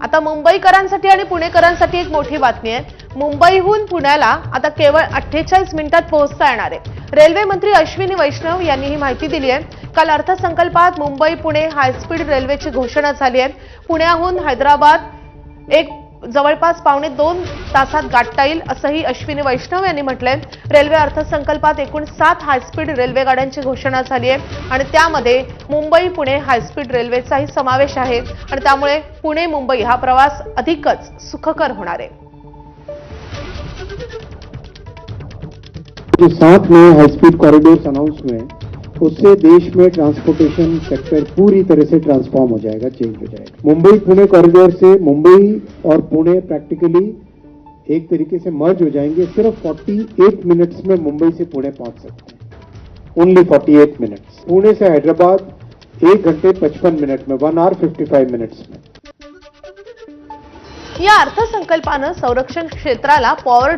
आता मुंबईकरांसाठी आणि पुणेकरांसाठी एक मोठी बातमी आहे। मुंबईहून पुण्याला आता केवळ 48 मिनिटात पोहोचता येणार आहे। रेल्वे मंत्री अश्विनी वैष्णव यांनी ही माहिती दिली आहे। काल अर्थसंकल्पात मुंबई पुणे हायस्पीड रेल्वेची घोषणा झाली आहे। पुण्याहून हैदराबाद एक जवळपास 2.25 तासात गाठता येईल असंही अश्विनी वैष्णव यांनी म्हटलंय। रेल्वे अर्थसंकल्पात एकूण 7 हायस्पीड रेल्वे गाड्यांची घोषणा झाली आहे आणि त्यामध्ये मुंबई पुणे हायस्पीड रेल्वेचाही समावेश आहे आणि त्यामुळे पुणे मुंबई हा प्रवास अधिकच सुखकर होणार आहे। जो 7 नए हाई स्पीड कॉरिडोर्स अनाउंस हुए हैं उससे देश में ट्रांसपोर्टेशन सेक्टर पूरी तरह से ट्रांसफॉर्म हो जाएगा, चेंज हो जाएगा। मुंबई पुणे कॉरिडोर से मुंबई और पुणे प्रैक्टिकली एक तरीके से मर्ज हो जाएंगे। सिर्फ 48 मिनट्स में मुंबई से पुणे पहुंच सकते हैं, ओनली 48 मिनट्स। पुणे से हैदराबाद 1 घंटे 55 मिनट में, 1 आवर 55 मिनट्स में। या अर्थसंकल्पानं संरक्षण क्षेत्राला पॉवर